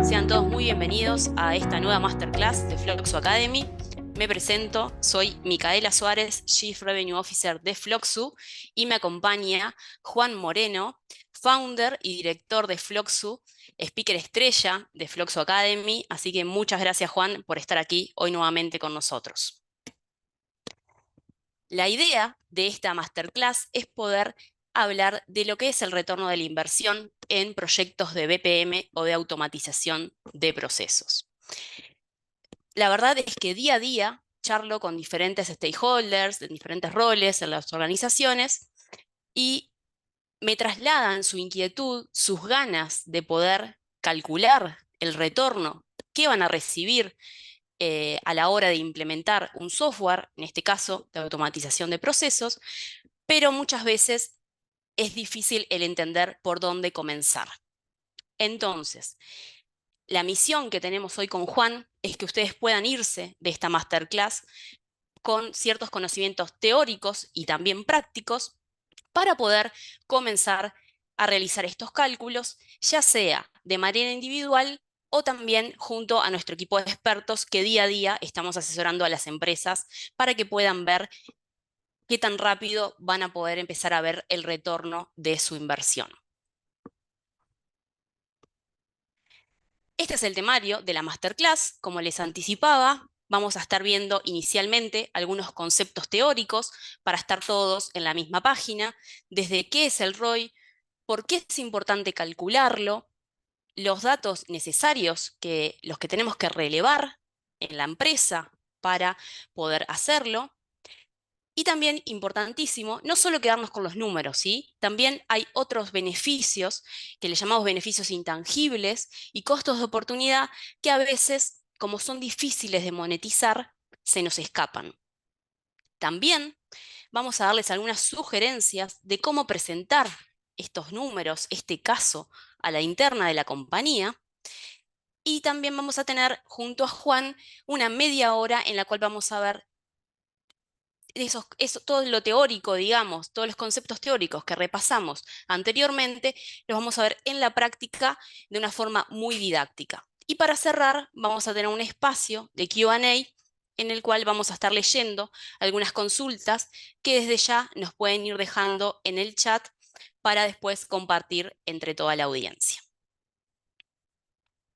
Sean todos muy bienvenidos a esta nueva masterclass de Floxu Academy. Me presento, soy Micaela Suárez, Chief Revenue Officer de Floxu, y me acompaña Juan Moreno, founder y director de Floxu, speaker estrella de Floxu Academy. Así que muchas gracias, Juan, por estar aquí hoy nuevamente con nosotros. La idea de esta masterclass es poder hablar de lo que es el retorno de la inversión en proyectos de BPM o de automatización de procesos. La verdad es que día a día charlo con diferentes stakeholders, de diferentes roles en las organizaciones, y me trasladan su inquietud, sus ganas de poder calcular el retorno que van a recibir a la hora de implementar un software, en este caso de automatización de procesos, pero muchas veces es difícil el entender por dónde comenzar. Entonces, la misión que tenemos hoy con Juan es que ustedes puedan irse de esta masterclass con ciertos conocimientos teóricos y también prácticos para poder comenzar a realizar estos cálculos, ya sea de manera individual o también junto a nuestro equipo de expertos que día a día estamos asesorando a las empresas para que puedan ver qué tan rápido van a poder empezar a ver el retorno de su inversión. Este es el temario de la masterclass. Como les anticipaba, vamos a estar viendo inicialmente algunos conceptos teóricos para estar todos en la misma página, desde qué es el ROI, por qué es importante calcularlo, los datos necesarios los que tenemos que relevar en la empresa para poder hacerlo. Y también, importantísimo, no solo quedarnos con los números, ¿sí? También hay otros beneficios que le llamamos beneficios intangibles y costos de oportunidad que a veces, como son difíciles de monetizar, se nos escapan. También vamos a darles algunas sugerencias de cómo presentar estos números, este caso, a la interna de la compañía. Y también vamos a tener junto a Juan una media hora en la cual vamos a ver todo lo teórico, digamos, todos los conceptos teóricos que repasamos anteriormente, los vamos a ver en la práctica de una forma muy didáctica. Y para cerrar, vamos a tener un espacio de Q&A en el cual vamos a estar leyendo algunas consultas que desde ya nos pueden ir dejando en el chat para después compartir entre toda la audiencia.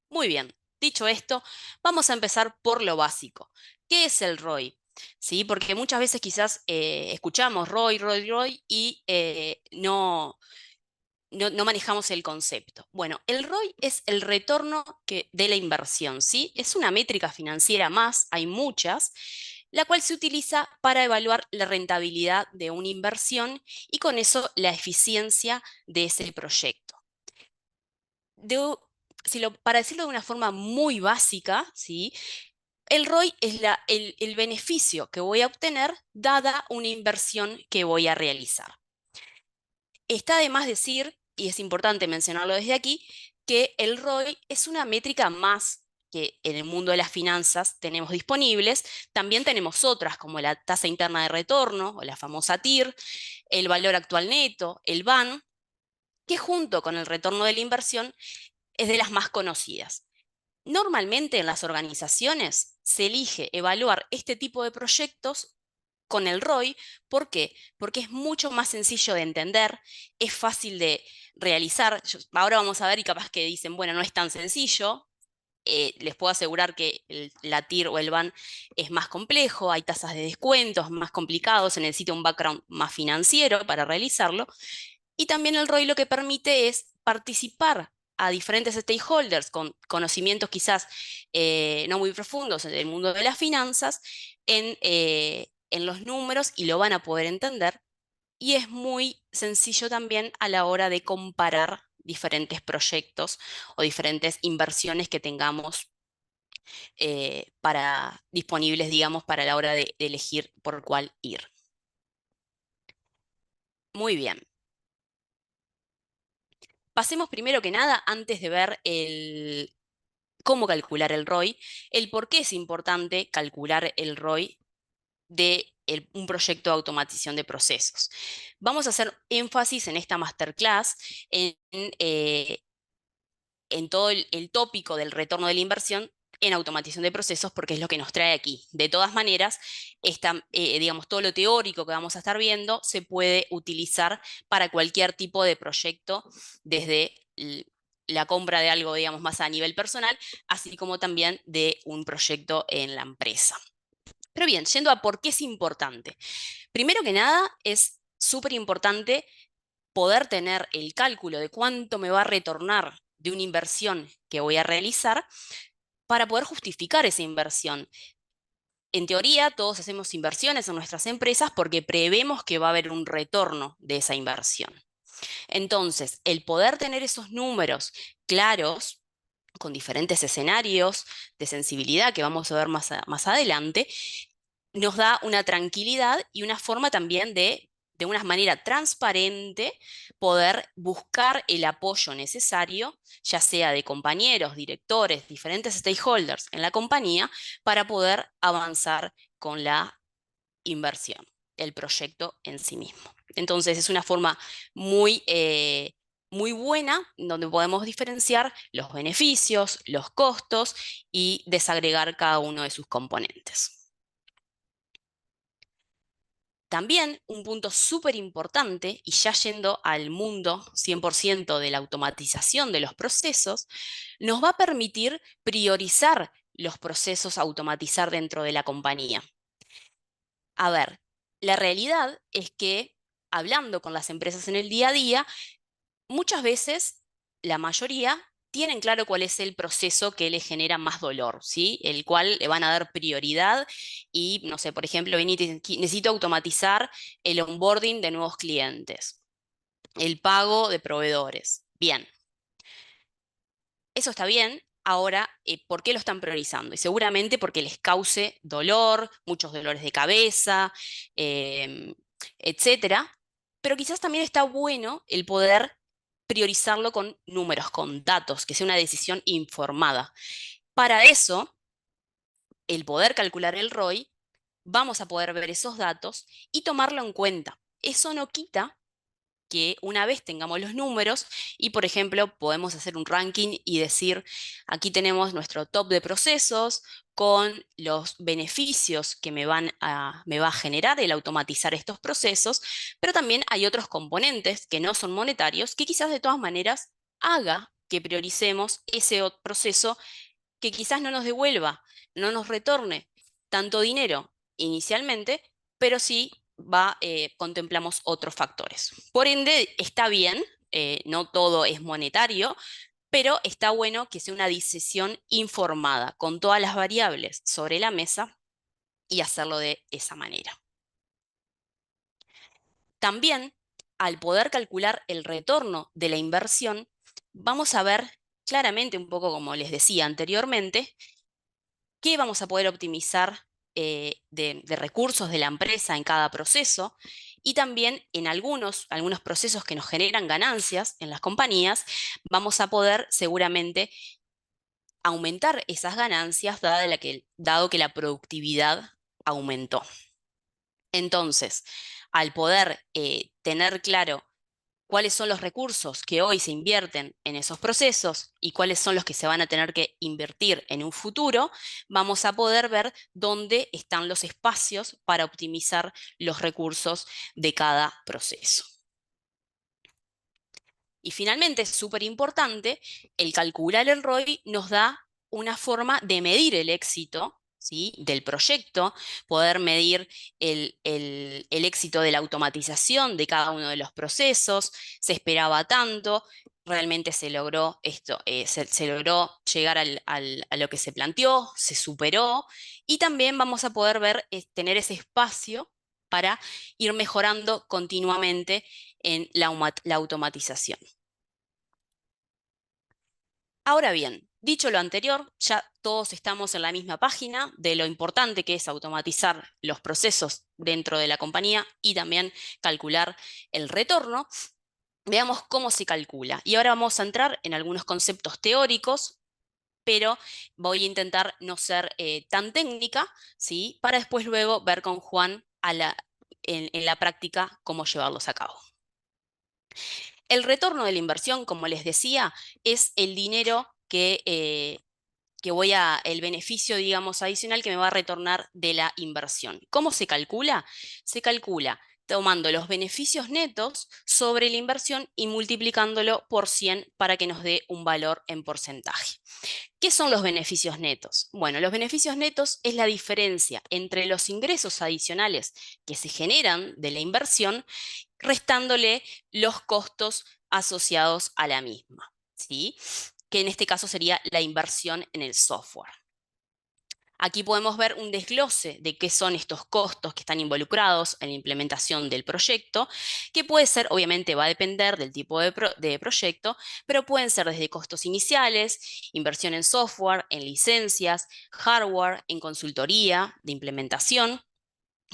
Muy bien, dicho esto, vamos a empezar por lo básico. ¿Qué es el ROI? ¿Sí? Porque muchas veces quizás escuchamos ROI, ROI, ROI y no manejamos el concepto. Bueno, el ROI es el retorno de la inversión, ¿sí? Es una métrica financiera más, hay muchas, la cual se utiliza para evaluar la rentabilidad de una inversión y con eso la eficiencia de ese proyecto. Para decirlo de una forma muy básica, ¿sí? El ROI es el beneficio que voy a obtener dada una inversión que voy a realizar. Está de más decir, y es importante mencionarlo desde aquí, que el ROI es una métrica más que en el mundo de las finanzas tenemos disponibles. También tenemos otras como la tasa interna de retorno o la famosa TIR, el valor actual neto, el VAN, que junto con el retorno de la inversión es de las más conocidas. Normalmente en las organizaciones se elige evaluar este tipo de proyectos con el ROI. ¿Por qué? Porque es mucho más sencillo de entender, es fácil de realizar. Ahora vamos a ver y capaz que dicen, bueno, no es tan sencillo. Les puedo asegurar que la TIR o el VAN es más complejo, hay tasas de descuentos más complicados, se necesita un background más financiero para realizarlo. Y también el ROI lo que permite es participar a diferentes stakeholders con conocimientos quizás no muy profundos en el mundo de las finanzas, en los números, y lo van a poder entender. Y es muy sencillo también a la hora de comparar diferentes proyectos o diferentes inversiones que tengamos disponibles, digamos, para la hora de elegir por cuál ir. Muy bien. Pasemos primero que nada, antes de ver cómo calcular el ROI, el por qué es importante calcular el ROI de un proyecto de automatización de procesos. Vamos a hacer énfasis en esta masterclass en todo el tópico del retorno de la inversión en automatización de procesos, porque es lo que nos trae aquí. De todas maneras, digamos, todo lo teórico que vamos a estar viendo se puede utilizar para cualquier tipo de proyecto, desde la compra de algo, digamos, más a nivel personal, así como también de un proyecto en la empresa. Pero bien, yendo a por qué es importante. Primero que nada, es súper importante poder tener el cálculo de cuánto me va a retornar de una inversión que voy a realizar para poder justificar esa inversión. En teoría, todos hacemos inversiones en nuestras empresas porque prevemos que va a haber un retorno de esa inversión. Entonces, el poder tener esos números claros, con diferentes escenarios de sensibilidad que vamos a ver más adelante, nos da una tranquilidad y una forma también de una manera transparente, poder buscar el apoyo necesario, ya sea de compañeros, directores, diferentes stakeholders en la compañía, para poder avanzar con la inversión, el proyecto en sí mismo. Entonces es una forma muy buena donde podemos diferenciar los beneficios, los costos y desagregar cada uno de sus componentes. También un punto súper importante, y ya yendo al mundo 100% de la automatización de los procesos, nos va a permitir priorizar los procesos a automatizar dentro de la compañía. A ver, la realidad es que hablando con las empresas en el día a día, muchas veces, la mayoría, tienen claro cuál es el proceso que les genera más dolor, ¿sí? El cual le van a dar prioridad y, no sé, por ejemplo, necesito automatizar el onboarding de nuevos clientes, el pago de proveedores. Bien, eso está bien. Ahora, ¿por qué lo están priorizando? Y seguramente porque les cause dolor, muchos dolores de cabeza, em, etcétera. Pero quizás también está bueno el poder priorizarlo con números, con datos, que sea una decisión informada. Para eso, el poder calcular el ROI, vamos a poder ver esos datos y tomarlo en cuenta. Eso no quita que una vez tengamos los números y, por ejemplo, podemos hacer un ranking y decir, aquí tenemos nuestro top de procesos con los beneficios que me va a generar el automatizar estos procesos, pero también hay otros componentes que no son monetarios que quizás de todas maneras haga que prioricemos ese proceso que quizás no nos devuelva, no nos retorne tanto dinero inicialmente, pero sí contemplamos otros factores. Por ende, está bien, no todo es monetario, pero está bueno que sea una decisión informada, con todas las variables sobre la mesa y hacerlo de esa manera. También, al poder calcular el retorno de la inversión, vamos a ver claramente, un poco como les decía anteriormente, qué vamos a poder optimizar de recursos de la empresa en cada proceso y también en algunos procesos que nos generan ganancias en las compañías, vamos a poder seguramente aumentar esas ganancias dado que la productividad aumentó. Entonces, al poder tener claro cuáles son los recursos que hoy se invierten en esos procesos y cuáles son los que se van a tener que invertir en un futuro, vamos a poder ver dónde están los espacios para optimizar los recursos de cada proceso. Y finalmente, es súper importante, el calcular el ROI nos da una forma de medir el éxito, ¿sí?, del proyecto, poder medir el éxito de la automatización de cada uno de los procesos. Se esperaba tanto, realmente se logró esto, se logró llegar a lo que se planteó, se superó, y también vamos a poder ver, tener ese espacio para ir mejorando continuamente en la automatización. Ahora bien, dicho lo anterior, ya todos estamos en la misma página de lo importante que es automatizar los procesos dentro de la compañía y también calcular el retorno. Veamos cómo se calcula. Y ahora vamos a entrar en algunos conceptos teóricos, pero voy a intentar no ser tan técnica, ¿sí?, para después luego ver con Juan en la práctica cómo llevarlos a cabo. El retorno de la inversión, como les decía, es el dinero el beneficio, digamos, adicional que me va a retornar de la inversión. ¿Cómo se calcula? Se calcula tomando los beneficios netos sobre la inversión y multiplicándolo por 100 para que nos dé un valor en porcentaje. ¿Qué son los beneficios netos? Bueno, los beneficios netos es la diferencia entre los ingresos adicionales que se generan de la inversión, restándole los costos asociados a la misma, ¿sí? Que en este caso sería la inversión en el software. Aquí podemos ver un desglose de qué son estos costos que están involucrados en la implementación del proyecto, que puede ser, obviamente va a depender del tipo de proyecto, pero pueden ser desde costos iniciales, inversión en software, en licencias, hardware, en consultoría, de implementación.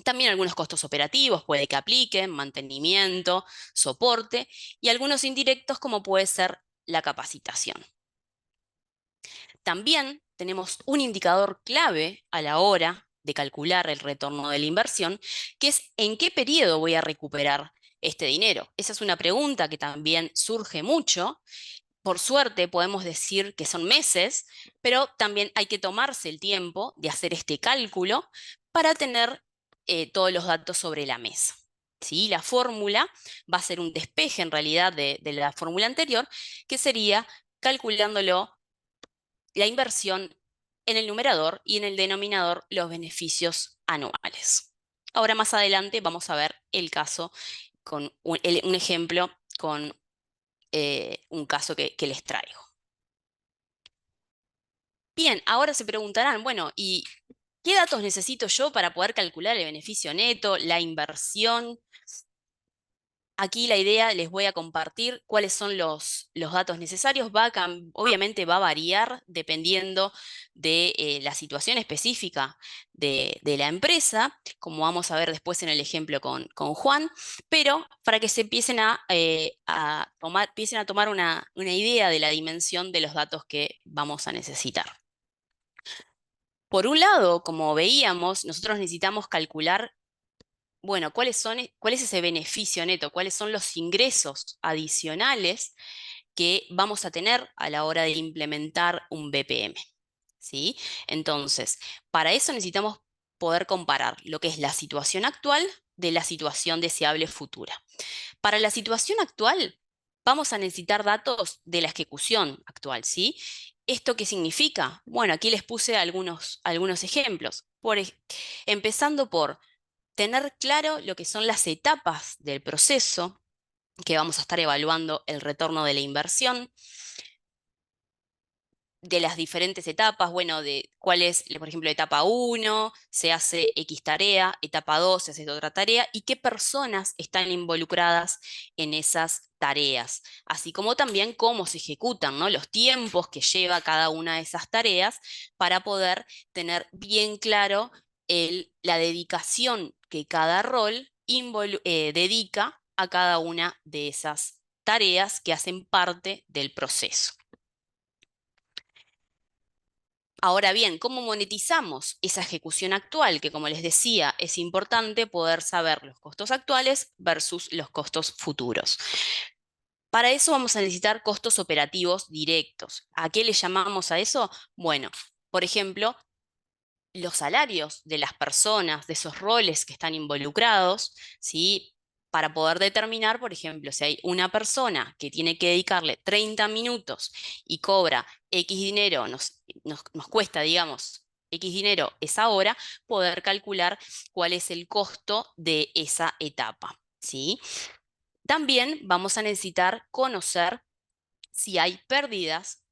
También algunos costos operativos puede que apliquen, mantenimiento, soporte, y algunos indirectos como puede ser la capacitación. También tenemos un indicador clave a la hora de calcular el retorno de la inversión, que es en qué periodo voy a recuperar este dinero. Esa es una pregunta que también surge mucho. Por suerte podemos decir que son meses, pero también hay que tomarse el tiempo de hacer este cálculo para tener todos los datos sobre la mesa. ¿Sí? La fórmula va a ser un despeje en realidad de la fórmula anterior, que sería calculándolo la inversión en el numerador y en el denominador los beneficios anuales. Ahora más adelante vamos a ver el caso con un ejemplo con un caso que les traigo. Bien, ahora se preguntarán, bueno, ¿y qué datos necesito yo para poder calcular el beneficio neto, la inversión? Aquí la idea, les voy a compartir cuáles son los datos necesarios. Obviamente va a variar dependiendo de la situación específica de la empresa, como vamos a ver después en el ejemplo con Juan, pero para que se empiecen empiecen a tomar una idea de la dimensión de los datos que vamos a necesitar. Por un lado, como veíamos, nosotros necesitamos calcular, bueno, ¿cuál es ese beneficio neto? ¿Cuáles son los ingresos adicionales que vamos a tener a la hora de implementar un BPM? ¿Sí? Entonces, para eso necesitamos poder comparar lo que es la situación actual de la situación deseable futura. Para la situación actual, vamos a necesitar datos de la ejecución actual, ¿sí? ¿Esto qué significa? Bueno, aquí les puse algunos ejemplos. Empezando por tener claro lo que son las etapas del proceso, que vamos a estar evaluando el retorno de la inversión, de las diferentes etapas, bueno, de cuál es, por ejemplo, etapa 1, se hace X tarea, etapa 2, se hace otra tarea, y qué personas están involucradas en esas tareas, así como también cómo se ejecutan, ¿no? Los tiempos que lleva cada una de esas tareas para poder tener bien claro la dedicación que cada rol dedica a cada una de esas tareas que hacen parte del proceso. Ahora bien, ¿cómo monetizamos esa ejecución actual? Que como les decía, es importante poder saber los costos actuales versus los costos futuros. Para eso vamos a necesitar costos operativos directos. ¿A qué le llamamos a eso? Bueno, por ejemplo, los salarios de las personas, de esos roles que están involucrados, ¿sí? Para poder determinar, por ejemplo, si hay una persona que tiene que dedicarle 30 minutos y cobra X dinero, nos cuesta, digamos, X dinero esa hora, poder calcular cuál es el costo de esa etapa, ¿sí? También vamos a necesitar conocer si hay pérdidas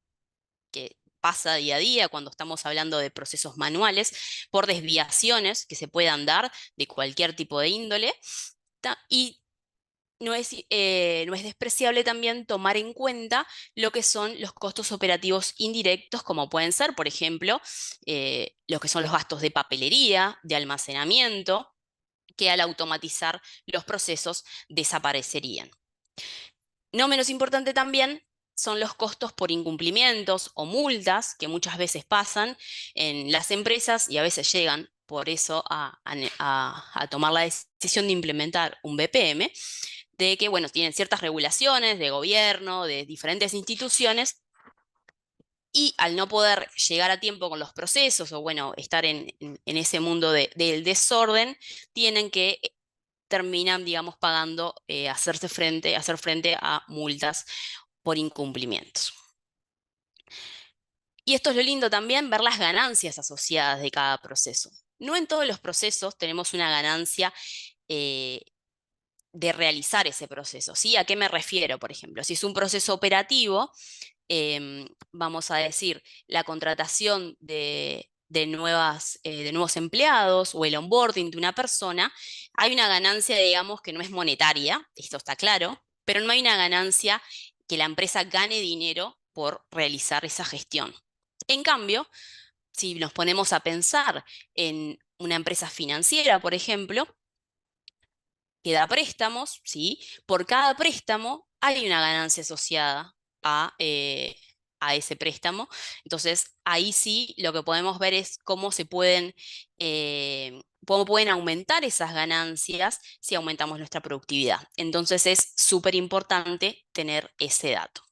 que pasa día a día cuando estamos hablando de procesos manuales, por desviaciones que se puedan dar de cualquier tipo de índole. Y no es despreciable también tomar en cuenta lo que son los costos operativos indirectos, como pueden ser, por ejemplo, lo que son los gastos de papelería, de almacenamiento, que al automatizar los procesos desaparecerían. No menos importante también son los costos por incumplimientos o multas que muchas veces pasan en las empresas y a veces llegan por eso a tomar la decisión de implementar un BPM, de que, bueno, tienen ciertas regulaciones de gobierno, de diferentes instituciones, y al no poder llegar a tiempo con los procesos o, bueno, estar en ese mundo del desorden, tienen que terminan, digamos, pagando, hacer frente a multas por incumplimientos. Y esto es lo lindo también, ver las ganancias asociadas de cada proceso. No en todos los procesos tenemos una ganancia eh, de realizar ese proceso, ¿sí? ¿A qué me refiero? Por ejemplo, si es un proceso operativo, vamos a decir, la contratación de nuevos empleados o el onboarding de una persona, hay una ganancia, digamos, que no es monetaria, esto está claro, pero no hay una ganancia que la empresa gane dinero por realizar esa gestión. En cambio, si nos ponemos a pensar en una empresa financiera, por ejemplo, que da préstamos, ¿sí? Por cada préstamo hay una ganancia asociada a ese préstamo. Entonces, ahí sí lo que podemos ver es cómo pueden aumentar esas ganancias si aumentamos nuestra productividad. Entonces, es súper importante tener ese dato.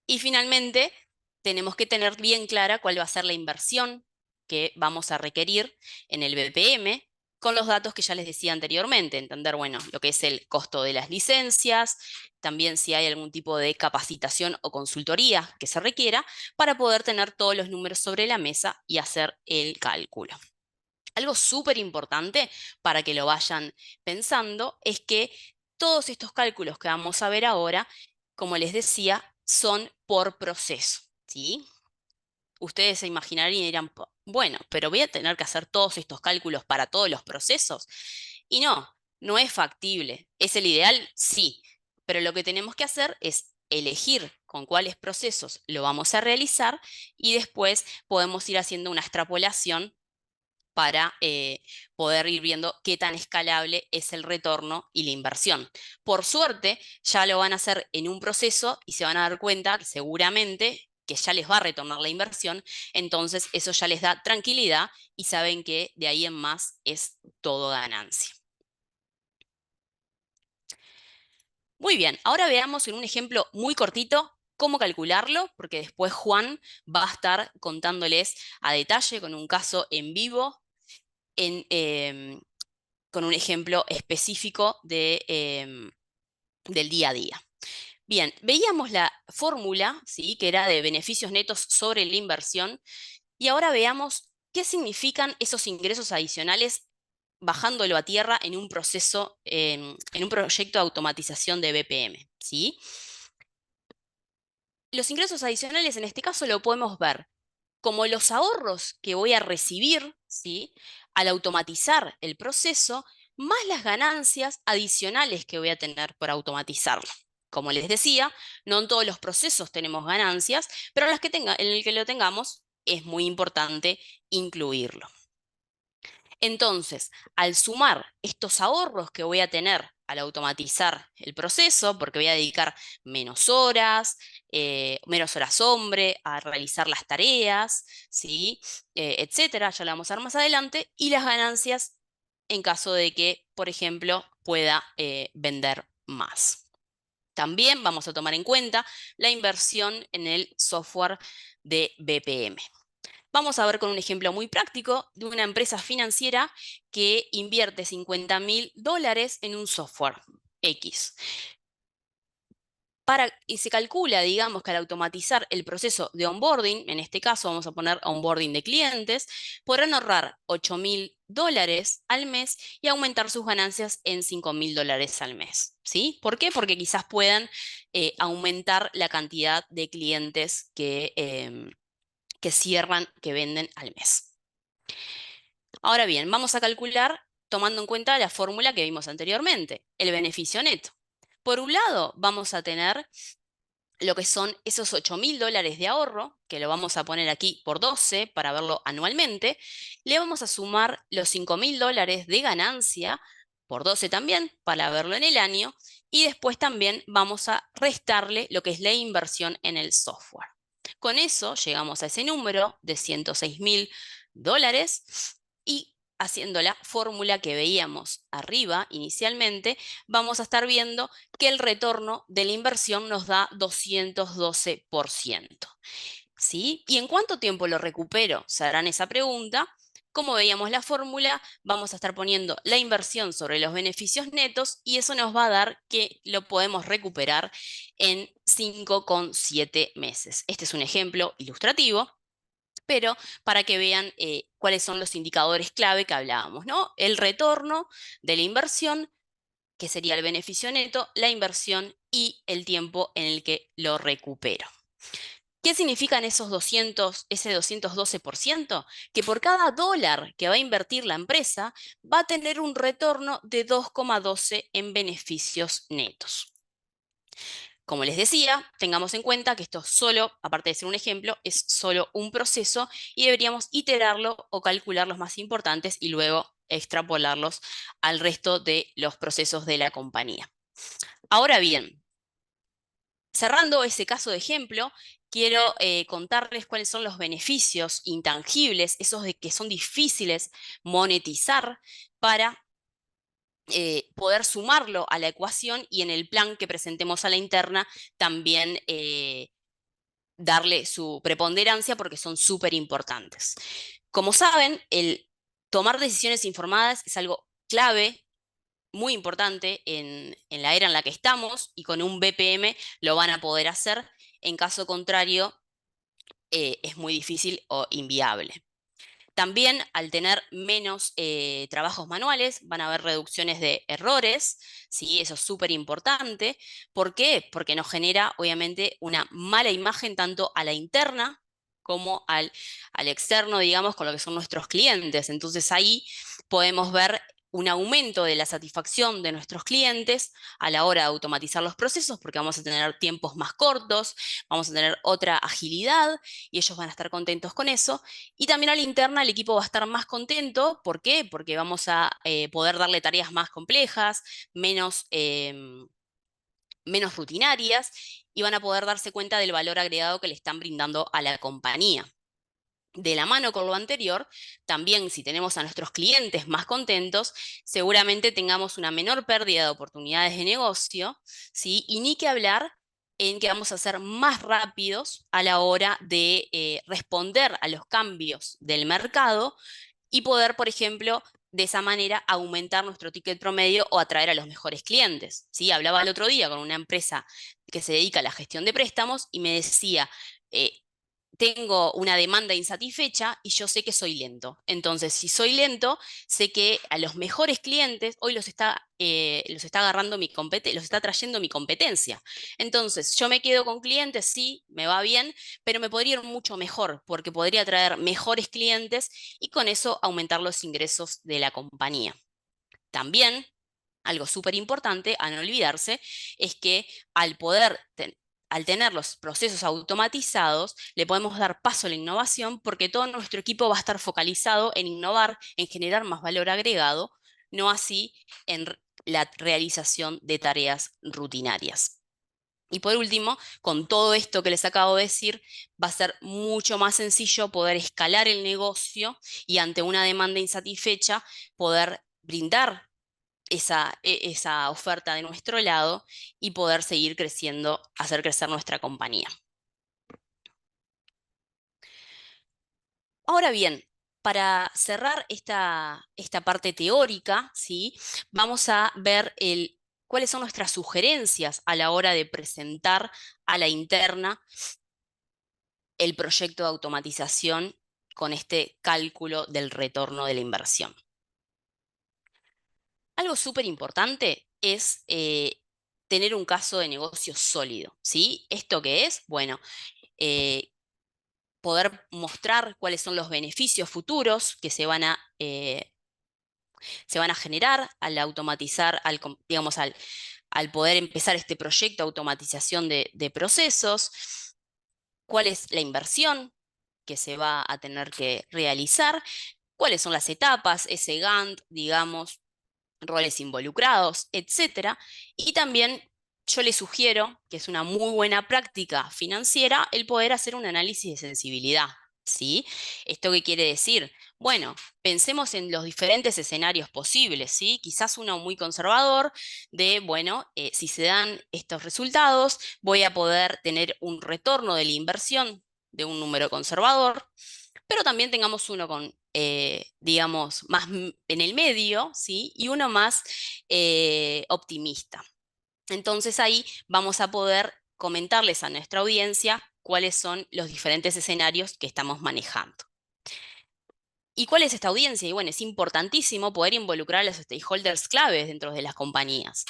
Y finalmente, tenemos que tener bien clara cuál va a ser la inversión que vamos a requerir en el BPM, con los datos que ya les decía anteriormente, entender, bueno, lo que es el costo de las licencias, también si hay algún tipo de capacitación o consultoría que se requiera, para poder tener todos los números sobre la mesa y hacer el cálculo. Algo súper importante para que lo vayan pensando es que todos estos cálculos que vamos a ver ahora, como les decía, son por proceso, ¿sí? Ustedes se imaginarán y dirán, bueno, pero voy a tener que hacer todos estos cálculos para todos los procesos. Y no, no es factible. ¿Es el ideal? Sí, pero lo que tenemos que hacer es elegir con cuáles procesos lo vamos a realizar y después podemos ir haciendo una extrapolación para poder ir viendo qué tan escalable es el retorno y la inversión. Por suerte, ya lo van a hacer en un proceso y se van a dar cuenta seguramente que ya les va a retornar la inversión, entonces eso ya les da tranquilidad y saben que de ahí en más es todo ganancia. Muy bien, ahora veamos en un ejemplo muy cortito cómo calcularlo, porque después Juan va a estar contándoles a detalle con un caso en vivo con un ejemplo específico del día a día. Bien, veíamos la fórmula, ¿sí? Que era de beneficios netos sobre la inversión, y ahora veamos qué significan esos ingresos adicionales bajándolo a tierra en un proceso, en un proyecto de automatización de BPM, ¿sí? Los ingresos adicionales en este caso lo podemos ver como los ahorros que voy a recibir, ¿sí? Al automatizar el proceso, más las ganancias adicionales que voy a tener por automatizarlo. Como les decía, no en todos los procesos tenemos ganancias, pero en el que lo tengamos es muy importante incluirlo. Entonces, al sumar estos ahorros que voy a tener al automatizar el proceso, porque voy a dedicar menos horas hombre a realizar las tareas, ¿sí? Etcétera, ya lo vamos a ver más adelante, y las ganancias en caso de que, por ejemplo, pueda vender más. También vamos a tomar en cuenta la inversión en el software de BPM. Vamos a ver con un ejemplo muy práctico de una empresa financiera que invierte $50.000 en un software X. Y se calcula, digamos, que al automatizar el proceso de onboarding, en este caso vamos a poner onboarding de clientes, podrán ahorrar $8.000 al mes y aumentar sus ganancias en $5.000 al mes. ¿Sí? ¿Por qué? Porque quizás puedan aumentar la cantidad de clientes que cierran, que venden al mes. Ahora bien, vamos a calcular tomando en cuenta la fórmula que vimos anteriormente, el beneficio neto. Por un lado, vamos a tener lo que son esos $8.000 de ahorro, que lo vamos a poner aquí por 12 para verlo anualmente. Le vamos a sumar los $5.000 de ganancia por 12 también para verlo en el año. Y después también vamos a restarle lo que es la inversión en el software. Con eso llegamos a ese número de $106.000 y haciendo la fórmula que veíamos arriba inicialmente, vamos a estar viendo que el retorno de la inversión nos da 212%. ¿Sí? ¿Y en cuánto tiempo lo recupero? Se harán esa pregunta. Como veíamos la fórmula, vamos a estar poniendo la inversión sobre los beneficios netos y eso nos va a dar que lo podemos recuperar en 5,7 meses. Este es un ejemplo ilustrativo, pero para que vean cuáles son los indicadores clave que hablábamos, ¿no? El retorno de la inversión, que sería el beneficio neto, la inversión y el tiempo en el que lo recupero. ¿Qué significan ese 212%? Que por cada dólar que va a invertir la empresa, va a tener un retorno de 2,12 en beneficios netos. Como les decía, tengamos en cuenta que esto solo, aparte de ser un ejemplo, es solo un proceso y deberíamos iterarlo o calcular los más importantes y luego extrapolarlos al resto de los procesos de la compañía. Ahora bien, cerrando ese caso de ejemplo, quiero contarles cuáles son los beneficios intangibles, esos de que son difíciles monetizar para poder sumarlo a la ecuación y en el plan que presentemos a la interna también darle su preponderancia porque son súper importantes. Como saben, el tomar decisiones informadas es algo clave, muy importante en la era en la que estamos y con un BPM lo van a poder hacer. En caso contrario, es muy difícil o inviable. También al tener menos trabajos manuales van a haber reducciones de errores, ¿sí? Eso es súper importante. ¿Por qué? Porque nos genera obviamente una mala imagen tanto a la interna como al externo, digamos, con lo que son nuestros clientes. Entonces ahí podemos ver un aumento de la satisfacción de nuestros clientes a la hora de automatizar los procesos, porque vamos a tener tiempos más cortos, vamos a tener otra agilidad y ellos van a estar contentos con eso. Y también a la interna el equipo va a estar más contento. ¿Por qué? Porque vamos a poder darle tareas más complejas, menos rutinarias y van a poder darse cuenta del valor agregado que le están brindando a la compañía. De la mano con lo anterior, también si tenemos a nuestros clientes más contentos, seguramente tengamos una menor pérdida de oportunidades de negocio, ¿sí? Y ni que hablar en que vamos a ser más rápidos a la hora de responder a los cambios del mercado y poder, por ejemplo, de esa manera aumentar nuestro ticket promedio o atraer a los mejores clientes. ¿Sí? Hablaba el otro día con una empresa que se dedica a la gestión de préstamos y me decía, eh, tengo una demanda insatisfecha y yo sé que soy lento. Entonces, si soy lento, sé que a los mejores clientes hoy los está agarrando los está trayendo mi competencia. Entonces, yo me quedo con clientes, sí, me va bien, pero me podría ir mucho mejor porque podría traer mejores clientes y con eso aumentar los ingresos de la compañía. También algo súper importante a no olvidarse es que al tener los procesos automatizados, le podemos dar paso a la innovación porque todo nuestro equipo va a estar focalizado en innovar, en generar más valor agregado, no así en la realización de tareas rutinarias. Y por último, con todo esto que les acabo de decir, va a ser mucho más sencillo poder escalar el negocio y ante una demanda insatisfecha poder brindar esa oferta de nuestro lado y poder seguir creciendo, hacer crecer nuestra compañía. Ahora bien, para cerrar esta parte teórica, ¿sí? Vamos a ver cuáles son nuestras sugerencias a la hora de presentar a la interna el proyecto de automatización con este cálculo del retorno de la inversión. Algo súper importante es tener un caso de negocio sólido, ¿sí? ¿Esto qué es? Bueno, eh, poder mostrar cuáles son los beneficios futuros que se van a generar al automatizar, digamos, al poder empezar este proyecto de automatización de procesos, cuál es la inversión que se va a tener que realizar, cuáles son las etapas, ese Gantt, digamos, roles involucrados, etcétera. Y también yo les sugiero, que es una muy buena práctica financiera, el poder hacer un análisis de sensibilidad. ¿sí? ¿Esto qué quiere decir? Bueno, pensemos en los diferentes escenarios posibles, ¿sí? Quizás uno muy conservador de, bueno, si se dan estos resultados, voy a poder tener un retorno de la inversión de un número conservador, pero también tengamos uno con, digamos, más en el medio, ¿sí? Y uno más optimista. Entonces ahí vamos a poder comentarles a nuestra audiencia cuáles son los diferentes escenarios que estamos manejando. ¿Y cuál es esta audiencia? Y bueno, es importantísimo poder involucrar a los stakeholders claves dentro de las compañías.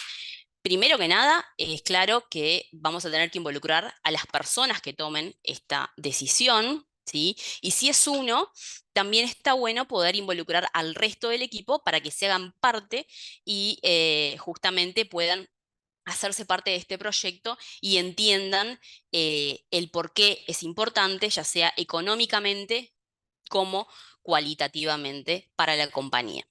Primero que nada, es claro que vamos a tener que involucrar a las personas que tomen esta decisión, ¿sí? Y si es uno, también está bueno poder involucrar al resto del equipo para que se hagan parte y justamente puedan hacerse parte de este proyecto y entiendan el por qué es importante, ya sea económicamente como cualitativamente para la compañía.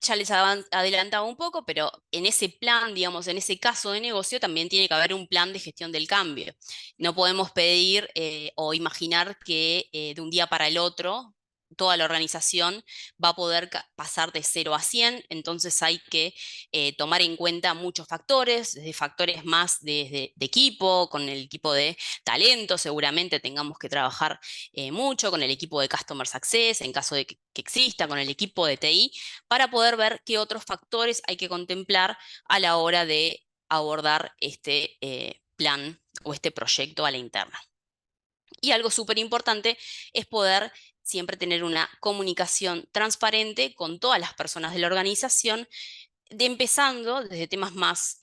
Ya les adelantaba un poco, pero en ese plan, digamos, en ese caso de negocio, también tiene que haber un plan de gestión del cambio. No podemos pedir o imaginar que de un día para el otro toda la organización va a poder pasar de 0 a 100, entonces hay que tomar en cuenta muchos factores, desde factores más de equipo, con el equipo de talento, seguramente tengamos que trabajar mucho con el equipo de Customer Success, en caso de que exista, con el equipo de TI, para poder ver qué otros factores hay que contemplar a la hora de abordar este plan o este proyecto a la interna. Y algo súper importante es poder siempre tener una comunicación transparente con todas las personas de la organización, empezando desde temas más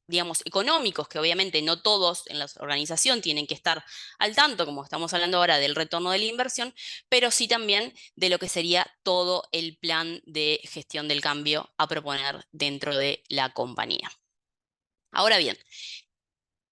digamos, económicos, que obviamente no todos en la organización tienen que estar al tanto, como estamos hablando ahora del retorno de la inversión, pero sí también de lo que sería todo el plan de gestión del cambio a proponer dentro de la compañía. Ahora bien,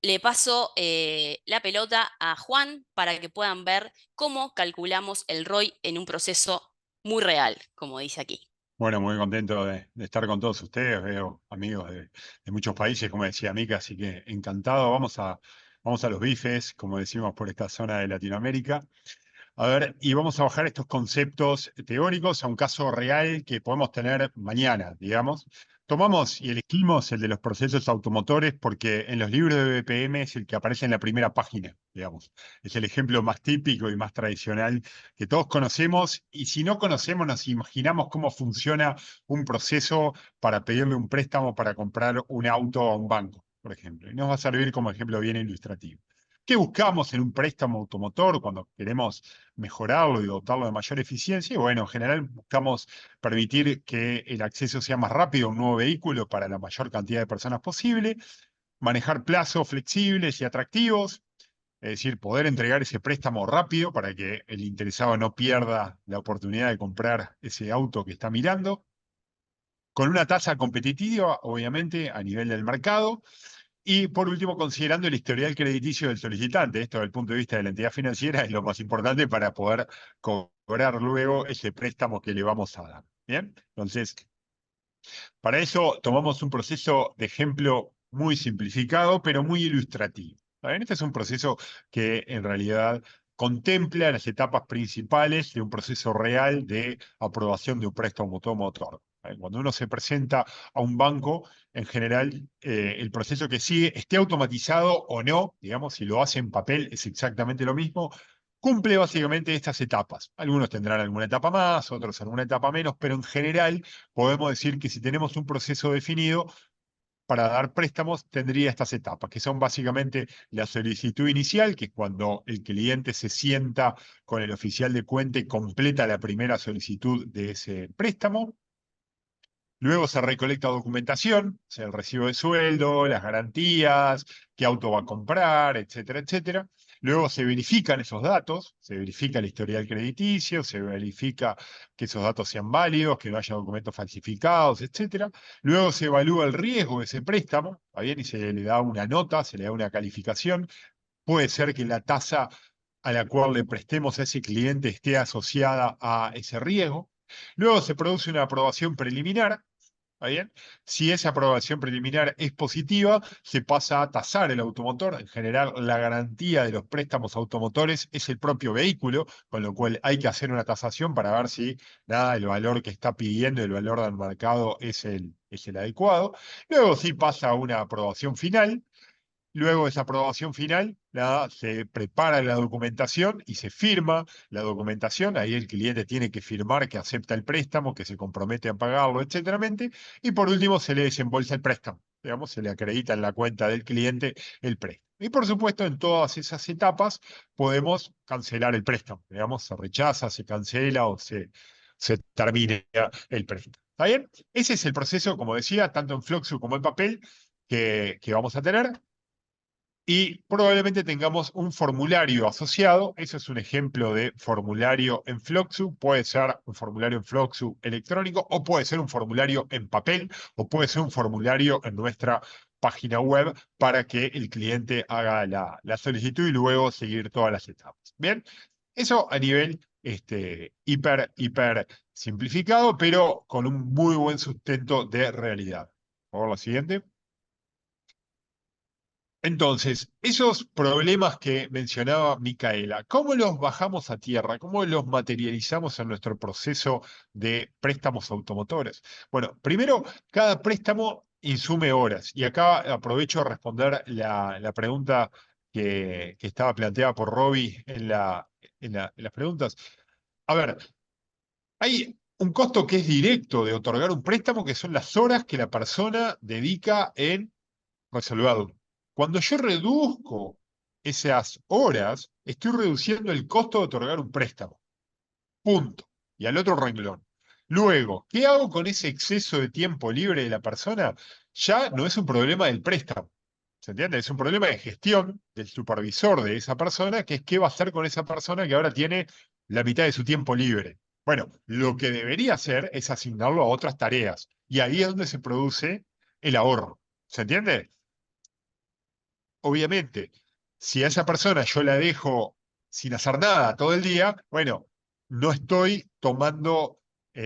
le paso la pelota a Juan para que puedan ver cómo calculamos el ROI en un proceso muy real, como dice aquí. Bueno, muy contento de estar con todos ustedes. Veo amigos de muchos países, como decía Mica, así que encantado. Vamos a los bifes, como decimos por esta zona de Latinoamérica. A ver, y vamos a bajar estos conceptos teóricos a un caso real que podemos tener mañana, digamos. Tomamos y elegimos el de los procesos automotores porque en los libros de BPM es el que aparece en la primera página, digamos. Es el ejemplo más típico y más tradicional que todos conocemos y si no conocemos nos imaginamos cómo funciona un proceso para pedirle un préstamo para comprar un auto a un banco, por ejemplo. Y nos va a servir como ejemplo bien ilustrativo. ¿Qué buscamos en un préstamo automotor cuando queremos mejorarlo y dotarlo de mayor eficiencia? Y bueno, en general buscamos permitir que el acceso sea más rápido a un nuevo vehículo para la mayor cantidad de personas posible, manejar plazos flexibles y atractivos, es decir, poder entregar ese préstamo rápido para que el interesado no pierda la oportunidad de comprar ese auto que está mirando, con una tasa competitiva, obviamente, a nivel del mercado. Y por último, considerando el historial crediticio del solicitante, esto desde el punto de vista de la entidad financiera es lo más importante para poder cobrar luego ese préstamo que le vamos a dar. Bien, entonces, para eso tomamos un proceso de ejemplo muy simplificado, pero muy ilustrativo. ¿Está bien? Este es un proceso que en realidad contempla las etapas principales de un proceso real de aprobación de un préstamo automotor. Cuando uno se presenta a un banco, en general, el proceso que sigue, esté automatizado o no, digamos, si lo hace en papel es exactamente lo mismo, cumple básicamente estas etapas. Algunos tendrán alguna etapa más, otros alguna etapa menos, pero en general podemos decir que si tenemos un proceso definido para dar préstamos, tendría estas etapas, que son básicamente la solicitud inicial, que es cuando el cliente se sienta con el oficial de cuenta y completa la primera solicitud de ese préstamo. Luego se recolecta documentación, o sea, el recibo de sueldo, las garantías, qué auto va a comprar, etcétera, etcétera. Luego se verifican esos datos, se verifica el historial crediticio, se verifica que esos datos sean válidos, que no haya documentos falsificados, etcétera. Luego se evalúa el riesgo de ese préstamo, ¿está bien? Y se le da una nota, se le da una calificación. Puede ser que la tasa a la cual le prestemos a ese cliente esté asociada a ese riesgo. Luego se produce una aprobación preliminar. ¿Está bien? Si esa aprobación preliminar es positiva, se pasa a tasar el automotor. En general, la garantía de los préstamos automotores es el propio vehículo, con lo cual hay que hacer una tasación para ver si nada, el valor que está pidiendo, el valor del mercado es el adecuado. Luego sí pasa a una aprobación final. Luego de esa aprobación final, se prepara la documentación y se firma la documentación. Ahí el cliente tiene que firmar que acepta el préstamo, que se compromete a pagarlo, etcétera. Y por último, se le desembolsa el préstamo. Digamos, se le acredita en la cuenta del cliente el préstamo. Y por supuesto, en todas esas etapas podemos cancelar el préstamo. Digamos, se rechaza, se cancela o se termina el préstamo. ¿Está bien? Ese es el proceso, como decía, tanto en Fluxu como en papel, que vamos a tener. Y probablemente tengamos un formulario asociado. Eso es un ejemplo de formulario en Floxu. Puede ser un formulario en Floxu electrónico, o puede ser un formulario en papel, o puede ser un formulario en nuestra página web para que el cliente haga la solicitud y luego seguir todas las etapas. Bien, eso a nivel hiper simplificado, pero con un muy buen sustento de realidad. Por favor, la siguiente. Entonces, esos problemas que mencionaba Micaela, ¿cómo los bajamos a tierra? ¿Cómo los materializamos en nuestro proceso de préstamos automotores? Bueno, primero, cada préstamo insume horas. Y acá aprovecho a responder la pregunta que estaba planteada por Robbie en las preguntas. A ver, hay un costo que es directo de otorgar un préstamo, que son las horas que la persona dedica en resolverlo. Cuando yo reduzco esas horas, estoy reduciendo el costo de otorgar un préstamo. Punto. Y al otro renglón. Luego, ¿qué hago con ese exceso de tiempo libre de la persona? Ya no es un problema del préstamo. ¿Se entiende? Es un problema de gestión del supervisor de esa persona, que es qué va a hacer con esa persona que ahora tiene la mitad de su tiempo libre. Bueno, lo que debería hacer es asignarlo a otras tareas. Y ahí es donde se produce el ahorro. ¿Se entiende? Obviamente, si a esa persona yo la dejo sin hacer nada todo el día, bueno, no estoy tomando,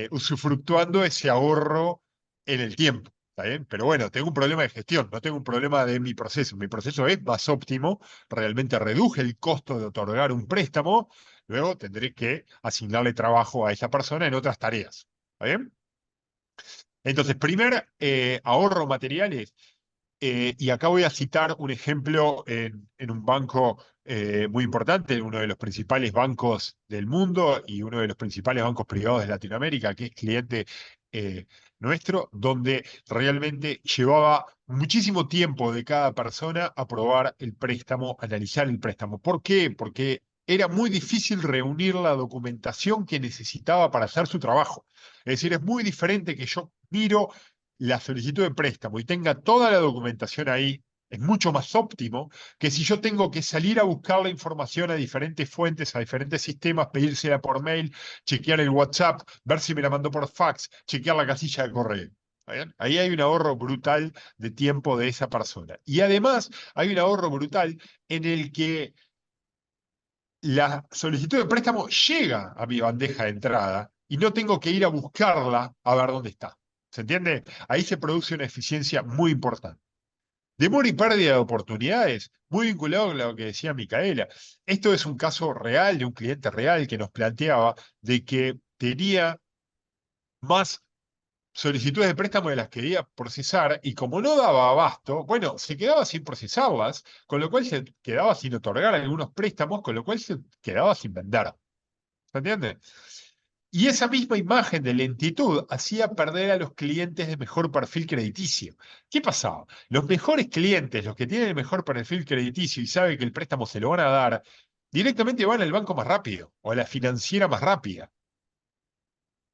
usufructuando ese ahorro en el tiempo. ¿Está bien? Pero bueno, tengo un problema de gestión, no tengo un problema de mi proceso. Mi proceso es más óptimo, realmente reduje el costo de otorgar un préstamo, luego tendré que asignarle trabajo a esa persona en otras tareas. ¿Está bien? Entonces, primer ahorro materiales. Y acá voy a citar un ejemplo en un banco muy importante, uno de los principales bancos del mundo y uno de los principales bancos privados de Latinoamérica, que es cliente eh, nuestro, donde realmente llevaba muchísimo tiempo de cada persona aprobar el préstamo, analizar el préstamo. ¿Por qué? Porque era muy difícil reunir la documentación que necesitaba para hacer su trabajo. Es decir, es muy diferente que yo miro la solicitud de préstamo y tenga toda la documentación ahí, es mucho más óptimo que si yo tengo que salir a buscar la información a diferentes fuentes, a diferentes sistemas, pedírsela por mail, chequear el WhatsApp, ver si me la mandó por fax, chequear la casilla de correo. ¿Está bien? Ahí hay un ahorro brutal de tiempo de esa persona. Y además hay un ahorro brutal en el que la solicitud de préstamo llega a mi bandeja de entrada y no tengo que ir a buscarla a ver dónde está. ¿Se entiende? Ahí se produce una eficiencia muy importante. Demora y pérdida de oportunidades, muy vinculado con lo que decía Micaela. Esto es un caso real de un cliente real que nos planteaba de que tenía más solicitudes de préstamo de las que quería procesar y como no daba abasto, bueno, se quedaba sin procesarlas, con lo cual se quedaba sin otorgar algunos préstamos, con lo cual se quedaba sin vender. ¿Se entiende? Y esa misma imagen de lentitud hacía perder a los clientes de mejor perfil crediticio. ¿Qué pasaba? Los mejores clientes, los que tienen el mejor perfil crediticio y saben que el préstamo se lo van a dar, directamente van al banco más rápido o a la financiera más rápida.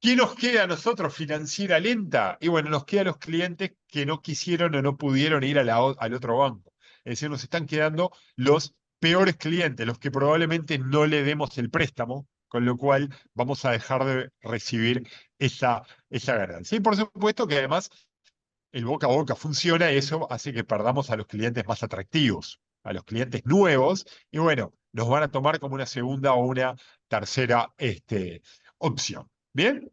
¿Qué nos queda a nosotros, financiera lenta? Y bueno, nos quedan los clientes que no quisieron o no pudieron ir a al otro banco. Es decir, nos están quedando los peores clientes, los que probablemente no le demos el préstamo, con lo cual vamos a dejar de recibir esa ganancia. Y por supuesto que además el boca a boca funciona y eso hace que perdamos a los clientes más atractivos, a los clientes nuevos, y bueno, los van a tomar como una segunda o una tercera opción. ¿Bien?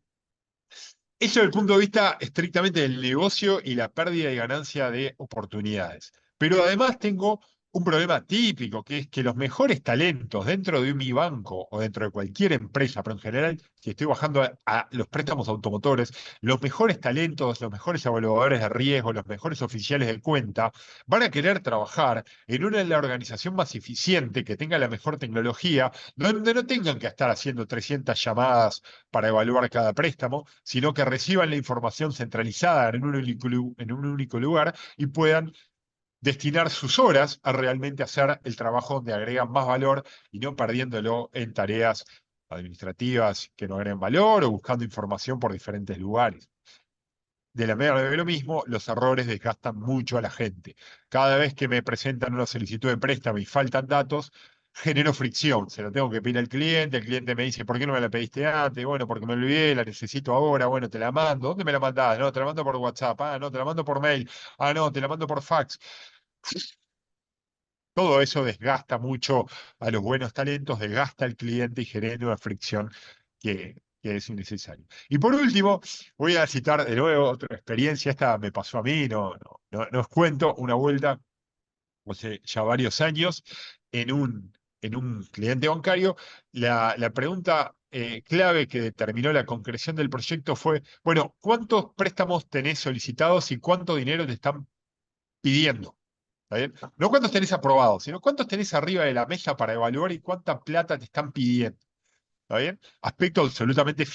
Eso desde el punto de vista estrictamente del negocio y la pérdida y ganancia de oportunidades. Pero además tengo un problema típico, que es que los mejores talentos dentro de mi banco o dentro de cualquier empresa, pero en general, si estoy bajando a los préstamos automotores, los mejores talentos, los mejores evaluadores de riesgo, los mejores oficiales de cuenta, van a querer trabajar en una de la organización más eficiente, que tenga la mejor tecnología, donde no tengan que estar haciendo 300 llamadas para evaluar cada préstamo, sino que reciban la información centralizada en un único lugar y puedan destinar sus horas a realmente hacer el trabajo donde agregan más valor y no perdiéndolo en tareas administrativas que no agreguen valor o buscando información por diferentes lugares. De la manera de lo mismo, los errores desgastan mucho a la gente. Cada vez que me presentan una solicitud de préstamo y faltan datos, genero fricción. Se lo tengo que pedir al cliente, el cliente me dice, ¿por qué no me la pediste antes? Bueno, porque me olvidé, la necesito ahora, bueno, te la mando. ¿Dónde me la mandás? No, te la mando por WhatsApp. Ah, no, te la mando por mail. Ah, no, te la mando por fax. Todo eso desgasta mucho a los buenos talentos, desgasta al cliente y genera una fricción que es innecesaria. Y por último, voy a citar de nuevo otra experiencia. Esta me pasó a mí, no os cuento, una vuelta, hace ya varios años, en un cliente bancario. La pregunta clave que determinó la concreción del proyecto fue, bueno, ¿cuántos préstamos tenés solicitados y cuánto dinero te están pidiendo? ¿Está bien? No cuántos tenés aprobados, sino cuántos tenés arriba de la mesa para evaluar y cuánta plata te están pidiendo. ¿Está bien? Aspecto absolutamente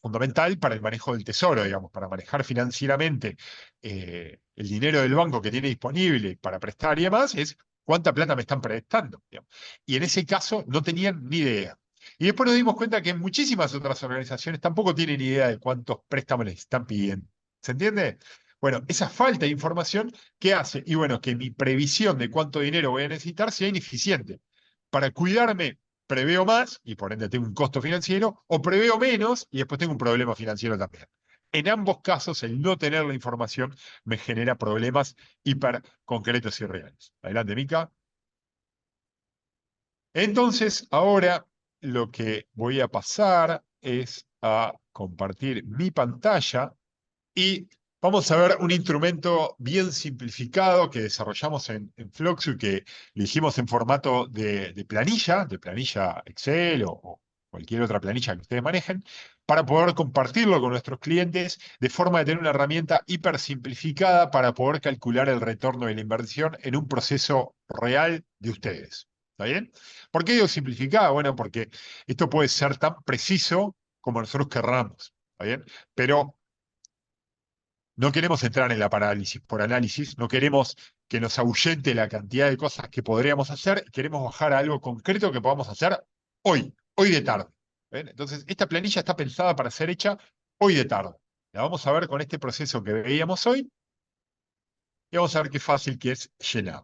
fundamental para el manejo del tesoro, digamos, para manejar financieramente el dinero del banco que tiene disponible para prestar y demás, es cuánta plata me están prestando, digamos. Y en ese caso no tenían ni idea. Y después nos dimos cuenta que muchísimas otras organizaciones tampoco tienen idea de cuántos préstamos les están pidiendo. ¿Se entiende? Bueno, esa falta de información, ¿qué hace? Y bueno, que mi previsión de cuánto dinero voy a necesitar sea ineficiente. Para cuidarme, preveo más y por ende tengo un costo financiero, o preveo menos y después tengo un problema financiero también. En ambos casos, el no tener la información me genera problemas hiper concretos y reales. Adelante, Mica. Entonces, ahora lo que voy a pasar es a compartir mi pantalla y vamos a ver un instrumento bien simplificado que desarrollamos en Floxu y que lo hicimos en formato de planilla Excel o cualquier otra planilla que ustedes manejen, para poder compartirlo con nuestros clientes de forma de tener una herramienta hiper simplificada para poder calcular el retorno de la inversión en un proceso real de ustedes. ¿Está bien? ¿Por qué digo simplificada? Bueno, porque esto puede ser tan preciso como nosotros querramos. ¿Está bien? Pero no queremos entrar en la parálisis por análisis, no queremos que nos ahuyente la cantidad de cosas que podríamos hacer, queremos bajar a algo concreto que podamos hacer hoy de tarde. ¿Ven? Entonces, esta planilla está pensada para ser hecha hoy de tarde. La vamos a ver con este proceso que veíamos hoy y vamos a ver qué fácil que es llenar.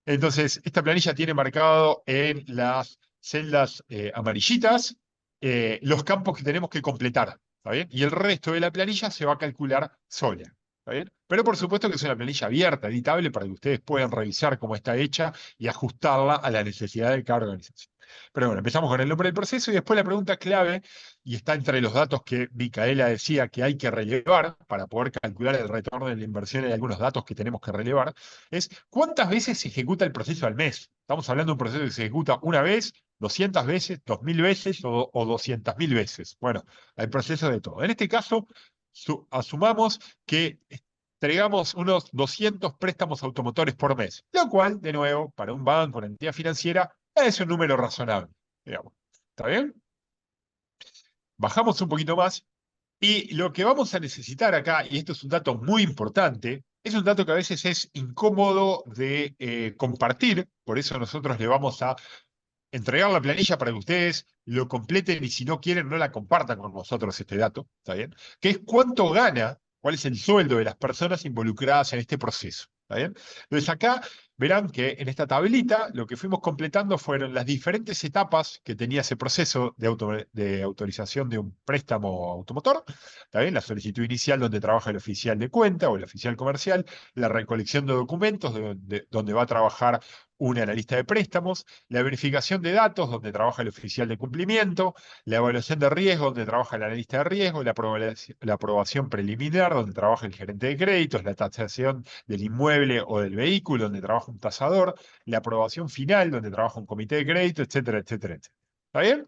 Entonces, esta planilla tiene marcado en las celdas amarillitas los campos que tenemos que completar, ¿está bien? Y el resto de la planilla se va a calcular sola, ¿está bien? Pero por supuesto que es una planilla abierta, editable, para que ustedes puedan revisar cómo está hecha y ajustarla a la necesidad de cada organización. Pero bueno, empezamos con el nombre del proceso y después la pregunta clave, y está entre los datos que Micaela decía que hay que relevar para poder calcular el retorno de la inversión. Hay algunos datos que tenemos que relevar, es cuántas veces se ejecuta el proceso al mes. Estamos hablando de un proceso que se ejecuta una vez, 200 veces, 2000 veces o 200.000 veces. Bueno, hay procesos de todo. En este caso, asumamos que entregamos unos 200 préstamos automotores por mes, lo cual, de nuevo, para un banco, una entidad financiera, es un número razonable, digamos. ¿Está bien? Bajamos un poquito más y lo que vamos a necesitar acá, y esto es un dato muy importante, es un dato que a veces es incómodo de compartir, por eso nosotros le vamos a entregar la planilla para que ustedes lo completen y si no quieren no la compartan con nosotros este dato, ¿está bien? Que es cuánto gana, cuál es el sueldo de las personas involucradas en este proceso, ¿está bien? Entonces acá verán que en esta tablita lo que fuimos completando fueron las diferentes etapas que tenía ese proceso de autorización de un préstamo automotor. ¿Está bien? La solicitud inicial donde trabaja el oficial de cuenta o el oficial comercial, la recolección de documentos donde va a trabajar un analista de préstamos, la verificación de datos donde trabaja el oficial de cumplimiento, la evaluación de riesgo donde trabaja el analista de riesgo, la aprobación preliminar donde trabaja el gerente de créditos, la tasación del inmueble o del vehículo donde trabaja un tasador, la aprobación final donde trabaja un comité de crédito, etcétera, etcétera, etcétera. ¿Está bien?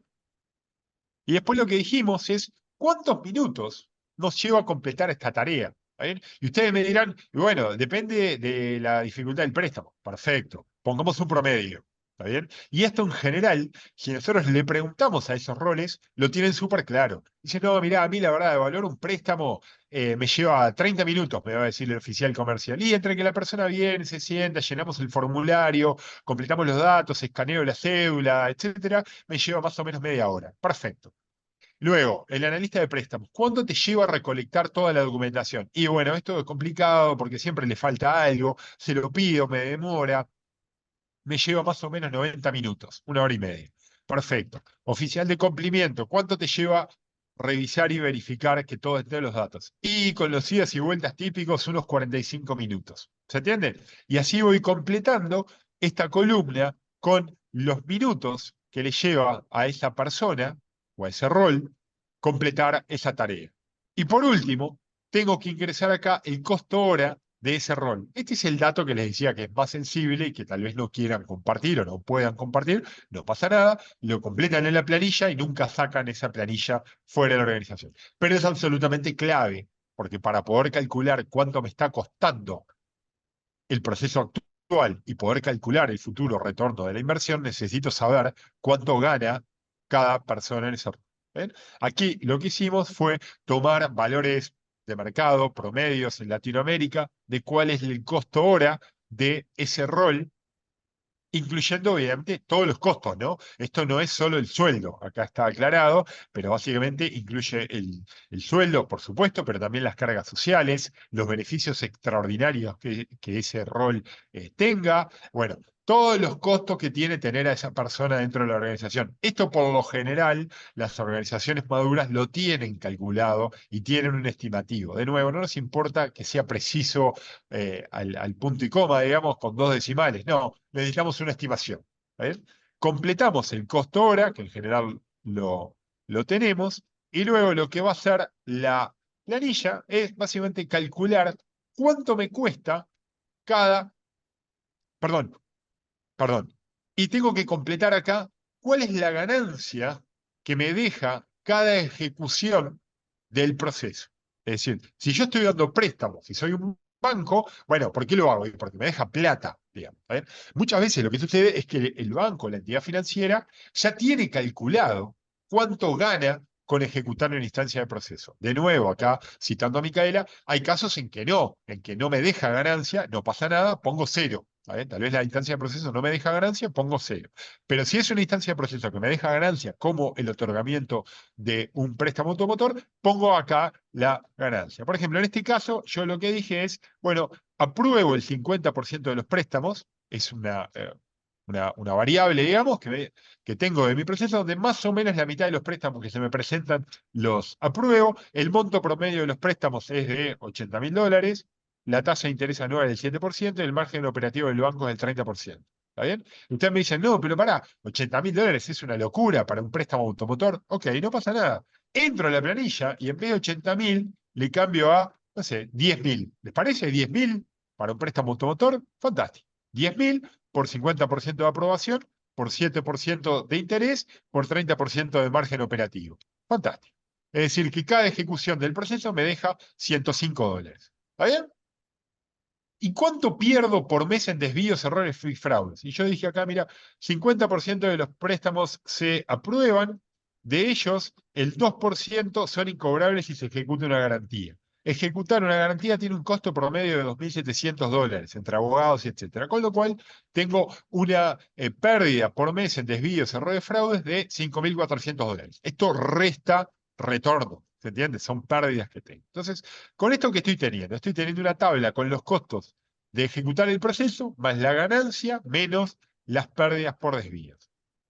Y después lo que dijimos es, ¿cuántos minutos nos lleva a completar esta tarea? ¿Está bien? Y ustedes me dirán, bueno, depende de la dificultad del préstamo. Perfecto. Pongamos un promedio. ¿Está bien? Y esto en general, si nosotros le preguntamos a esos roles, lo tienen súper claro. Dicen, no, mirá, a mí la verdad, de valor un préstamo me lleva 30 minutos, me va a decir el oficial comercial. Y entre que la persona viene, se sienta, llenamos el formulario, completamos los datos, escaneo la cédula, etcétera, me lleva más o menos media hora. Perfecto. Luego, el analista de préstamos, ¿cuánto te lleva a recolectar toda la documentación? Y bueno, esto es complicado porque siempre le falta algo, se lo pido, me demora, me lleva más o menos 90 minutos, 1 hora y media. Perfecto. Oficial de cumplimiento, ¿cuánto te lleva revisar y verificar que todo esté en los datos? Y con los idas y vueltas típicos, unos 45 minutos. ¿Se entiende? Y así voy completando esta columna con los minutos que le lleva a esa persona o a ese rol completar esa tarea. Y por último, tengo que ingresar acá el costo hora de ese rol. Este es el dato que les decía que es más sensible y que tal vez no quieran compartir o no puedan compartir, no pasa nada, lo completan en la planilla y nunca sacan esa planilla fuera de la organización. Pero es absolutamente clave, porque para poder calcular cuánto me está costando el proceso actual y poder calcular el futuro retorno de la inversión, necesito saber cuánto gana cada persona en ese rol. ¿Ven? Aquí lo que hicimos fue tomar valores de mercado, promedios en Latinoamérica, de cuál es el costo hora de ese rol, incluyendo obviamente todos los costos, ¿no? Esto no es solo el sueldo, acá está aclarado, pero básicamente incluye el sueldo, por supuesto, pero también las cargas sociales, los beneficios extraordinarios que ese rol tenga, bueno, todos los costos que tiene tener a esa persona dentro de la organización. Esto por lo general, las organizaciones maduras lo tienen calculado y tienen un estimativo. De nuevo, no nos importa que sea preciso al punto y coma, digamos, con 2 decimales. No, necesitamos una estimación. ¿Está bien? Completamos el costo hora, que en general lo tenemos, y luego lo que va a hacer la planilla es básicamente calcular cuánto me cuesta cada, perdón, perdón, y tengo que completar acá cuál es la ganancia que me deja cada ejecución del proceso. Es decir, si yo estoy dando préstamos, si soy un banco, bueno, ¿por qué lo hago? Porque me deja plata, digamos. ¿Eh? Muchas veces lo que sucede es que el banco, la entidad financiera, ya tiene calculado cuánto gana con ejecutar una instancia de proceso. De nuevo, acá citando a Micaela, hay casos en que no me deja ganancia, no pasa nada, pongo cero. ¿Está bien? Tal vez la instancia de proceso no me deja ganancia, pongo cero. Pero si es una instancia de proceso que me deja ganancia, como el otorgamiento de un préstamo automotor, pongo acá la ganancia. Por ejemplo, en este caso, yo lo que dije es, bueno, apruebo el 50% de los préstamos, es una variable, digamos, que tengo de mi proceso, donde más o menos la mitad de los préstamos que se me presentan los apruebo. El monto promedio de los préstamos es de $80.000, la tasa de interés anual es del 7% y el margen operativo del banco es del 30%. ¿Está bien? Y ustedes me dicen, no, pero pará, $80.000 es una locura para un préstamo automotor. Ok, no pasa nada. Entro a la planilla y en vez de 80.000 le cambio a, no sé, 10.000. ¿Les parece 10.000 para un préstamo automotor? Fantástico. 10.000 por 50% de aprobación, por 7% de interés, por 30% de margen operativo. Fantástico. Es decir, que cada ejecución del proceso me deja $105. ¿Está bien? ¿Y cuánto pierdo por mes en desvíos, errores y fraudes? Y yo dije acá, mira, 50% de los préstamos se aprueban, de ellos el 2% son incobrables si se ejecuta una garantía. Ejecutar una garantía tiene un costo promedio de $2.700 entre abogados y etcétera. Con lo cual tengo una pérdida por mes en desvíos, errores y fraudes de $5.400. Esto resta retorno. ¿Se entiende? Son pérdidas que tengo. Entonces, con esto que estoy teniendo una tabla con los costos de ejecutar el proceso más la ganancia menos las pérdidas por desvíos.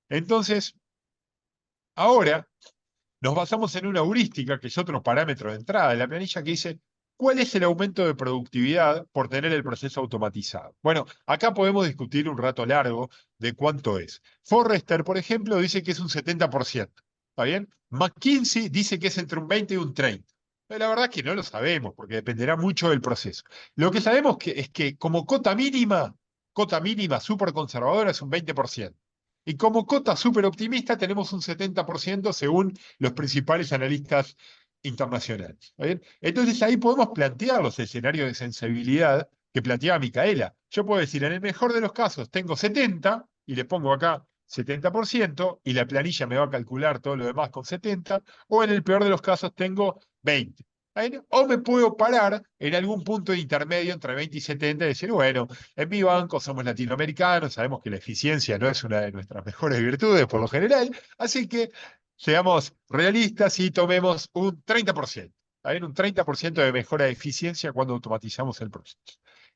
Entonces, ahora nos basamos en una heurística, que es otro parámetro de entrada de la planilla, que dice, ¿cuál es el aumento de productividad por tener el proceso automatizado? Bueno, acá podemos discutir un rato largo de cuánto es. Forrester, por ejemplo, dice que es un 70%. ¿Está bien? McKinsey dice que es entre un 20 y un 30. Pero la verdad es que no lo sabemos, porque dependerá mucho del proceso. Lo que sabemos es que como cota mínima súper conservadora es un 20%. Y como cota súper optimista tenemos un 70% según los principales analistas internacionales. ¿Está bien? Entonces ahí podemos plantear los escenarios de sensibilidad que planteaba Micaela. Yo puedo decir, en el mejor de los casos tengo 70 y le pongo acá 70% y la planilla me va a calcular todo lo demás con 70, o en el peor de los casos tengo 20. ¿Está bien? O me puedo parar en algún punto intermedio entre 20 y 70 y decir, bueno, en mi banco somos latinoamericanos, sabemos que la eficiencia no es una de nuestras mejores virtudes por lo general, así que seamos realistas y tomemos un 30%. Hay un 30% de mejora de eficiencia cuando automatizamos el proceso.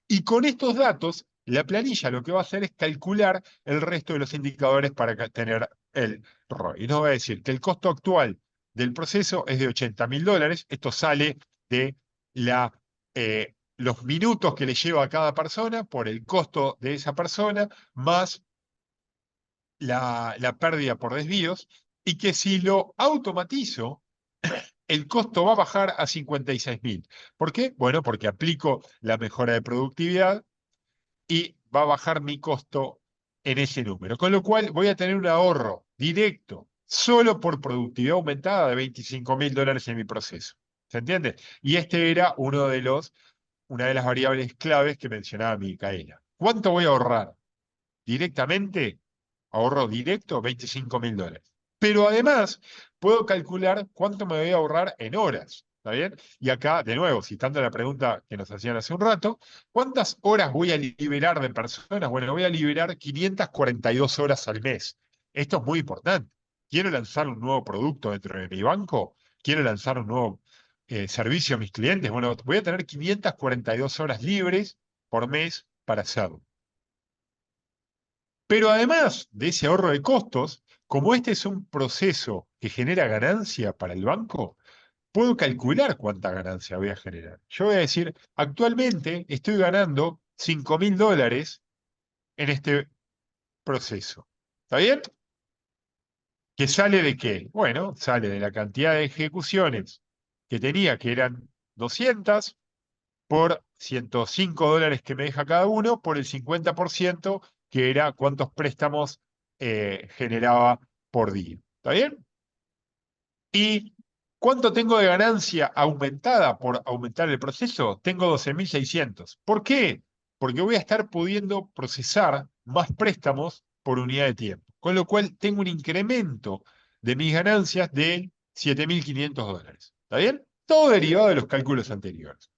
Y con estos datos, la planilla lo que va a hacer es calcular el resto de los indicadores para tener el ROI. Y nos va a decir que el costo actual del proceso es de $80.000. Esto sale de los minutos que le lleva a cada persona por el costo de esa persona, más la pérdida por desvíos, y que si lo automatizo, el costo va a bajar a 56.000. ¿Por qué? Bueno, porque aplico la mejora de productividad y va a bajar mi costo en ese número. Con lo cual voy a tener un ahorro directo solo por productividad aumentada de $25.000 en mi proceso. ¿Se entiende? Y este era una de las variables claves que mencionaba Micaela. ¿Cuánto voy a ahorrar? Directamente, ahorro directo, $25.000. Pero además, puedo calcular cuánto me voy a ahorrar en horas. ¿Está bien? Y acá, de nuevo, citando la pregunta que nos hacían hace un rato, ¿cuántas horas voy a liberar de personas? Bueno, voy a liberar 542 horas al mes. Esto es muy importante. ¿Quiero lanzar un nuevo producto dentro de mi banco? ¿Quiero lanzar un nuevo servicio a mis clientes? Bueno, voy a tener 542 horas libres por mes para hacerlo. Pero además de ese ahorro de costos, como este es un proceso que genera ganancia para el banco, puedo calcular cuánta ganancia voy a generar. Yo voy a decir, actualmente estoy ganando $5.000 en este proceso. ¿Está bien? ¿Que sale de qué? Bueno, sale de la cantidad de ejecuciones que tenía, que eran 200, por $105 que me deja cada uno, por el 50%, que era cuántos préstamos generaba por día. ¿Está bien? ¿Y cuánto tengo de ganancia aumentada por aumentar el proceso? Tengo 12.600. ¿Por qué? Porque voy a estar pudiendo procesar más préstamos por unidad de tiempo. Con lo cual tengo un incremento de mis ganancias de $7.500. ¿Está bien? Todo derivado de los cálculos anteriores.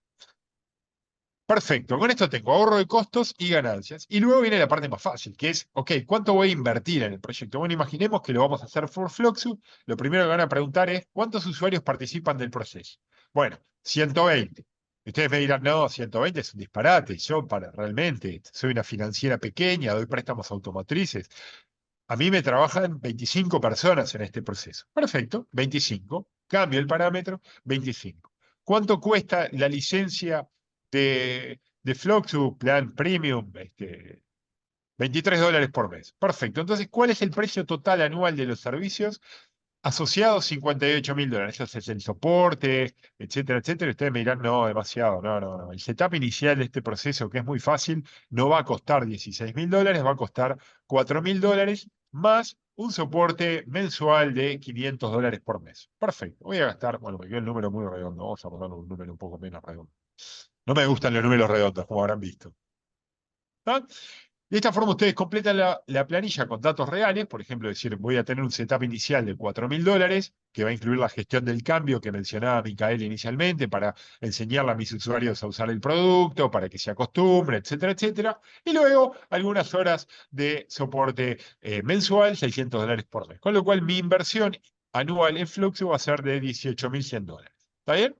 Perfecto, con esto tengo ahorro de costos y ganancias. Y luego viene la parte más fácil, que es, ok, ¿cuánto voy a invertir en el proyecto? Bueno, imaginemos que lo vamos a hacer for Fluxus. Lo primero que van a preguntar es, ¿cuántos usuarios participan del proceso? Bueno, 120. Ustedes me dirán, no, 120 es un disparate. Yo realmente soy una financiera pequeña, doy préstamos automotrices. A mí me trabajan 25 personas en este proceso. Perfecto, 25. Cambio el parámetro, 25. ¿Cuánto cuesta la licencia de Fluxus Plan Premium? $23 por mes. Perfecto. Entonces, ¿cuál es el precio total anual de los servicios? Asociados, $58.000. Eso es el soporte, etcétera, etcétera. Ustedes me dirán, no, demasiado. No, no, no. El setup inicial de este proceso, que es muy fácil, no va a costar $16.000, va a costar $4.000 más un soporte mensual de $500 por mes. Perfecto. Voy a gastar, bueno, me quedó el número muy redondo. Vamos a poner un número un poco menos redondo. No me gustan los números redondos, como habrán visto. ¿Está? De esta forma ustedes completan la planilla con datos reales, por ejemplo, decir, voy a tener un setup inicial de $4.000, que va a incluir la gestión del cambio que mencionaba Micaela inicialmente, para enseñarle a mis usuarios a usar el producto, para que se acostumbren, etcétera, etcétera. Y luego algunas horas de soporte mensual, $600 por mes. Con lo cual mi inversión anual en Fluxo va a ser de $18.100. ¿Está bien?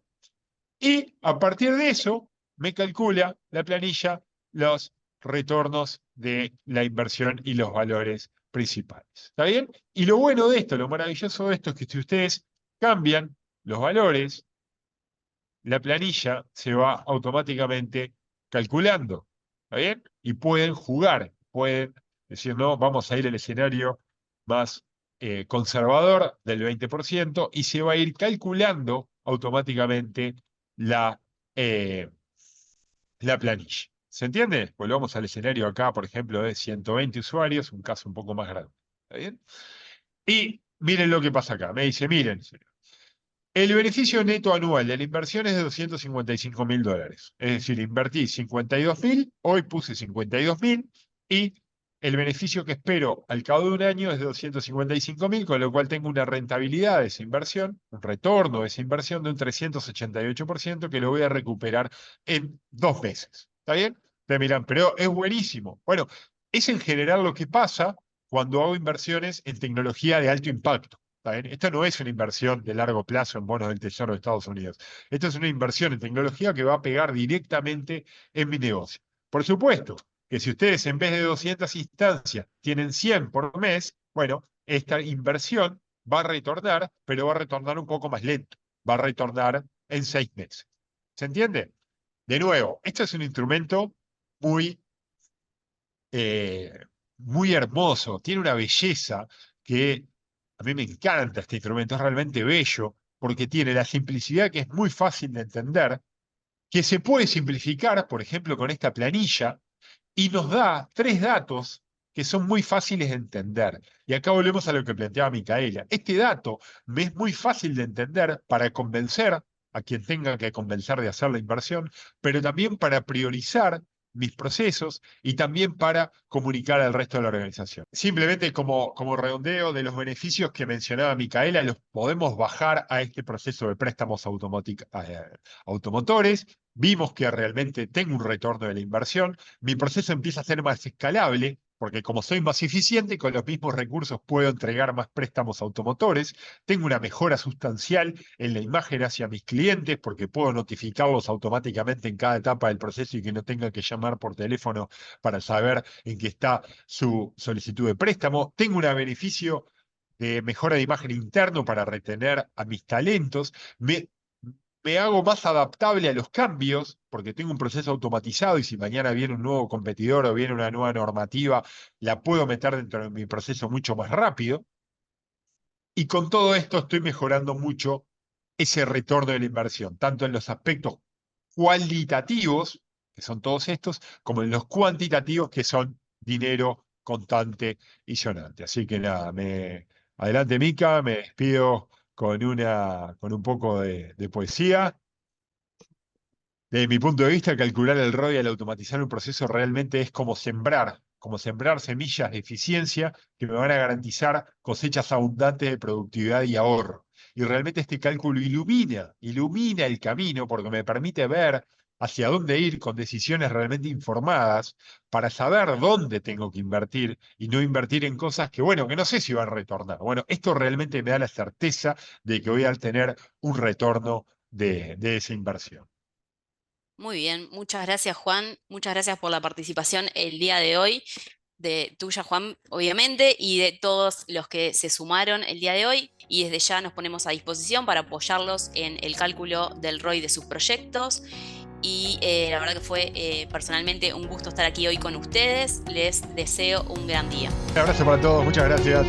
Y a partir de eso, me calcula la planilla los retornos de la inversión y los valores principales. ¿Está bien? Y lo bueno de esto, lo maravilloso de esto es que si ustedes cambian los valores, la planilla se va automáticamente calculando. ¿Está bien? Y pueden jugar, pueden decir, no, vamos a ir al escenario más conservador del 20% y se va a ir calculando automáticamente la, eh, la planilla. ¿Se entiende? Volvamos al escenario acá, por ejemplo, de 120 usuarios, un caso un poco más grande. ¿Está bien? Y miren lo que pasa acá. Me dice, miren, el beneficio neto anual de la inversión es de $255.000. Es decir, invertí 52.000, hoy puse 52.000 y el beneficio que espero al cabo de un año es de 255.000, con lo cual tengo una rentabilidad de esa inversión, un retorno de esa inversión de un 388% que lo voy a recuperar en 2 meses. ¿Está bien? Ustedes miran, pero es buenísimo. Bueno, es en general lo que pasa cuando hago inversiones en tecnología de alto impacto. ¿Está bien? Esto no es una inversión de largo plazo en bonos del Tesoro de Estados Unidos. Esto es una inversión en tecnología que va a pegar directamente en mi negocio. Por supuesto que si ustedes en vez de 200 instancias tienen 100 por mes, bueno, esta inversión va a retornar, pero va a retornar un poco más lento. Va a retornar en 6 meses. ¿Se entiende? De nuevo, esto es un instrumento muy eh, muy hermoso, tiene una belleza que a mí me encanta este instrumento, es realmente bello, porque tiene la simplicidad que es muy fácil de entender, que se puede simplificar, por ejemplo, con esta planilla, y nos da 3 datos que son muy fáciles de entender. Y acá volvemos a lo que planteaba Micaela. Este dato me es muy fácil de entender para convencer a quien tenga que convencer de hacer la inversión, pero también para priorizar mis procesos y también para comunicar al resto de la organización. Simplemente como redondeo de los beneficios que mencionaba Micaela, los podemos bajar a este proceso de préstamos automotores. Vimos que realmente tengo un retorno de la inversión, mi proceso empieza a ser más escalable, porque como soy más eficiente, con los mismos recursos puedo entregar más préstamos automotores, tengo una mejora sustancial en la imagen hacia mis clientes, porque puedo notificarlos automáticamente en cada etapa del proceso y que no tengan que llamar por teléfono para saber en qué está su solicitud de préstamo, tengo un beneficio de mejora de imagen interno para retener a mis talentos, me hago más adaptable a los cambios, porque tengo un proceso automatizado y si mañana viene un nuevo competidor o viene una nueva normativa, la puedo meter dentro de mi proceso mucho más rápido. Y con todo esto estoy mejorando mucho ese retorno de la inversión, tanto en los aspectos cualitativos, que son todos estos, como en los cuantitativos, que son dinero contante y sonante. Así que nada, adelante Mica, me despido con un poco de poesía. Desde mi punto de vista, calcular el ROI al automatizar un proceso realmente es como sembrar semillas de eficiencia que me van a garantizar cosechas abundantes de productividad y ahorro. Y realmente este cálculo ilumina el camino porque me permite ver hacia dónde ir con decisiones realmente informadas para saber dónde tengo que invertir y no invertir en cosas que, bueno, que no sé si van a retornar. Bueno, esto realmente me da la certeza de que voy a tener un retorno de esa inversión. Muy bien, muchas gracias Juan, muchas gracias por la participación el día de hoy, de tuya Juan, obviamente, y de todos los que se sumaron el día de hoy. Y desde ya nos ponemos a disposición para apoyarlos en el cálculo del ROI de sus proyectos. Y la verdad que fue personalmente un gusto estar aquí hoy con ustedes. Les deseo un gran día. Un abrazo para todos, muchas gracias.